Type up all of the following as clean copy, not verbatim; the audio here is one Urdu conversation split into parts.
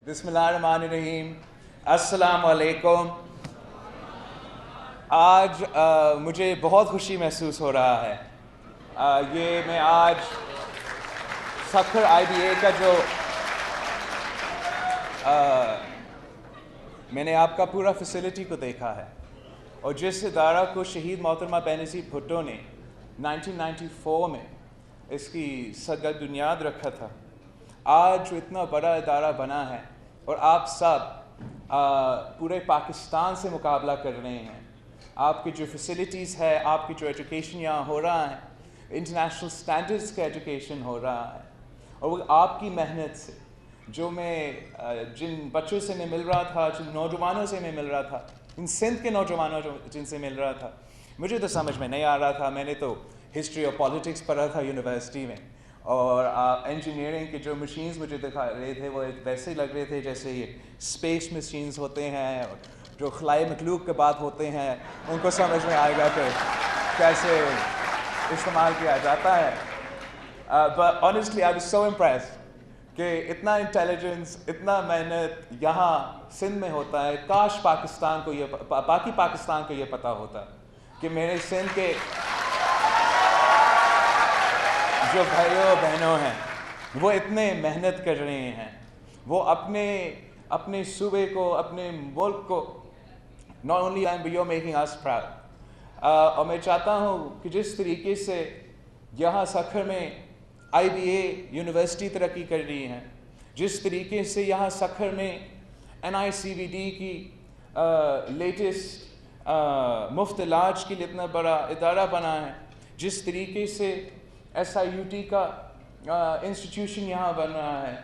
بسم اللہ الرحمن الرحیم. السلام علیکم. آج مجھے بہت خوشی محسوس ہو رہا ہے. یہ میں آج سکھر IBA کا جو میں نے آپ کا پورا فیسلٹی کو دیکھا ہے، اور جس ادارہ کو شہید محترمہ بینظیر بھٹو نے 1994 میں اس کی سرگرد بنیاد رکھا تھا، آج جو اتنا بڑا ادارہ بنا ہے اور آپ سب پورے پاکستان سے مقابلہ کر رہے ہیں. آپ کی جو فیسلٹیز ہے، آپ کی جو ایجوکیشن یہاں ہو رہا ہے، انٹرنیشنل سٹینڈرڈز کا ایجوکیشن ہو رہا ہے، اور وہ آپ کی محنت سے، جو میں جن بچوں سے میں مل رہا تھا، جن نوجوانوں سے میں مل رہا تھا، ان سندھ کے نوجوانوں جن سے مل رہا تھا، مجھے تو سمجھ میں نہیں آ رہا تھا. میں نے تو ہسٹری اور پالیٹکس پڑھا تھا یونیورسٹی میں، اور انجینئرنگ کے جو مشینز مجھے دکھا رہے تھے وہ ویسے ہی لگ رہے تھے جیسے یہ اسپیس مشینز ہوتے ہیں، اور جو خلائی مخلوق کے بات ہوتے ہیں ان کو سمجھ میں آئے گا کہ کیسے استعمال کیا جاتا ہے. But honestly I was so impressed کہ اتنا انٹیلیجنس، اتنا محنت یہاں سندھ میں ہوتا ہے. کاش پاکستان کو باقی پاکستان کو یہ پتہ ہوتا کہ میرے سندھ کے جو بھائیوں بہنوں ہیں وہ اتنے محنت کر رہے ہیں. وہ اپنے صوبے کو، اپنے ملک کو not only but you're making us proud. اور میں چاہتا ہوں کہ جس طریقے سے یہاں سکھر میں IBA یونیورسٹی ترقی کر رہی ہیں، جس طریقے سے یہاں سکھر میں NICVD کی لیٹسٹ مفت علاج کے لیے اتنا بڑا ادارہ بنا ہے، جس طریقے سے SIUT کا انسٹیٹیوشن یہاں بن رہا ہے،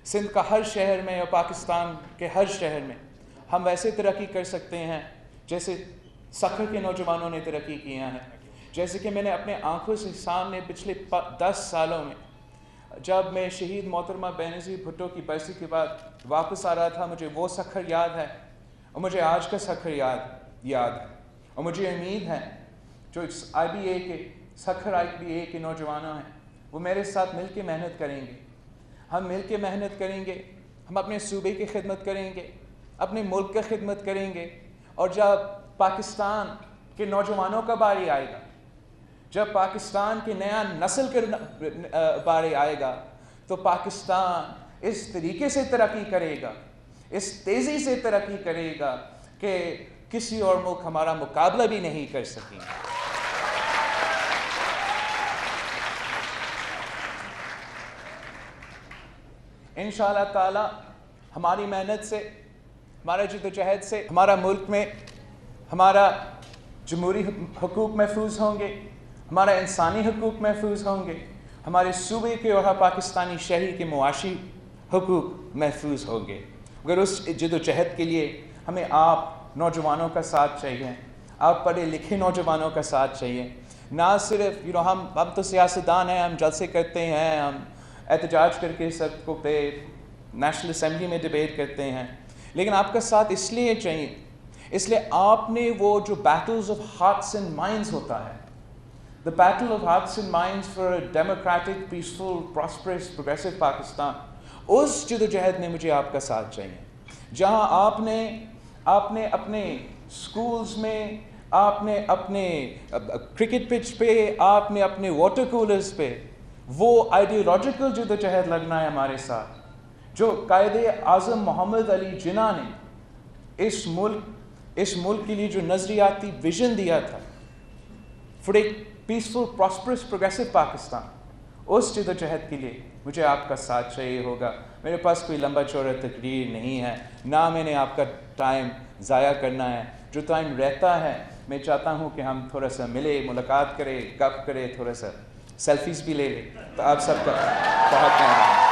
سندھ کا ہر شہر میں اور پاکستان کے ہر شہر میں ہم ویسے ترقی کر سکتے ہیں جیسے سکھر کے نوجوانوں نے ترقی کیا ہے. جیسے کہ میں نے اپنے آنکھوں سے سامنے پچھلے 10 سالوں میں، جب میں شہید محترمہ بینظیر بھٹو کی برسی کے بعد واپس آ رہا تھا، مجھے وہ سکھر یاد ہے اور مجھے آج کا سکھر یاد ہے. اور مجھے امید ہے جو IBA کے سکھر IBA کے نوجوانوں ہیں وہ میرے ساتھ مل کے محنت کریں گے. ہم مل کے محنت کریں گے، ہم اپنے صوبے کی خدمت کریں گے، اپنے ملک کی خدمت کریں گے. اور جب پاکستان کے نوجوانوں کا باری آئے گا، جب پاکستان کی نیا نسل کا باری آئے گا، تو پاکستان اس طریقے سے ترقی کرے گا، اس تیزی سے ترقی کرے گا کہ کسی اور ملک ہمارا مقابلہ بھی نہیں کر سکیں. انشاءاللہ تعالی ہماری محنت سے، ہمارا جدوجہد سے ہمارا ملک میں ہمارا جمہوری حقوق محفوظ ہوں گے، ہمارا انسانی حقوق محفوظ ہوں گے، ہمارے صوبے کے اور پاکستانی شہری کے معاشی حقوق محفوظ ہوں گے. مگر اس جدوجہد کے لیے ہمیں آپ نوجوانوں کا ساتھ چاہیے، آپ پڑھے لکھے نوجوانوں کا ساتھ چاہیے. نہ صرف ہم تو سیاستدان ہیں، ہم جلسے کرتے ہیں، ہم احتجاج کر کے سب کو پہ نیشنل اسمبلی میں ڈبیٹ کرتے ہیں، لیکن آپ کا ساتھ اس لیے چاہیے، اس لیے آپ نے وہ جو battles of hearts and minds ہوتا ہے، the battle of hearts and minds for a democratic, peaceful, prosperous, progressive Pakistan, اس جدوجہد میں مجھے آپ کا ساتھ چاہیے. جہاں آپ نے اپنے اسکولز میں، آپ نے اپنے کرکٹ پچ پہ، آپ نے اپنے واٹر کولرز پہ وہ آئیڈیالوجیکل جدوجہد لگنا ہے ہمارے ساتھ، جو قائد اعظم محمد علی جناح نے اس ملک کے لیے جو نظریاتی ویژن دیا تھا فار ایک پیسفل، پراسپرس، پروگریسو پاکستان، اس جدوجہد کے لیے مجھے آپ کا ساتھ چاہیے ہوگا. میرے پاس کوئی لمبا چوڑا تقریر نہیں ہے، نہ میں نے آپ کا ٹائم ضائع کرنا ہے. جو ٹائم رہتا ہے میں چاہتا ہوں کہ ہم تھوڑا سا ملے، ملاقات کریں، گپ کریں، تھوڑا سا سیلفیز بھی لے لیں. تو آپ سب کا بہت مہربانی.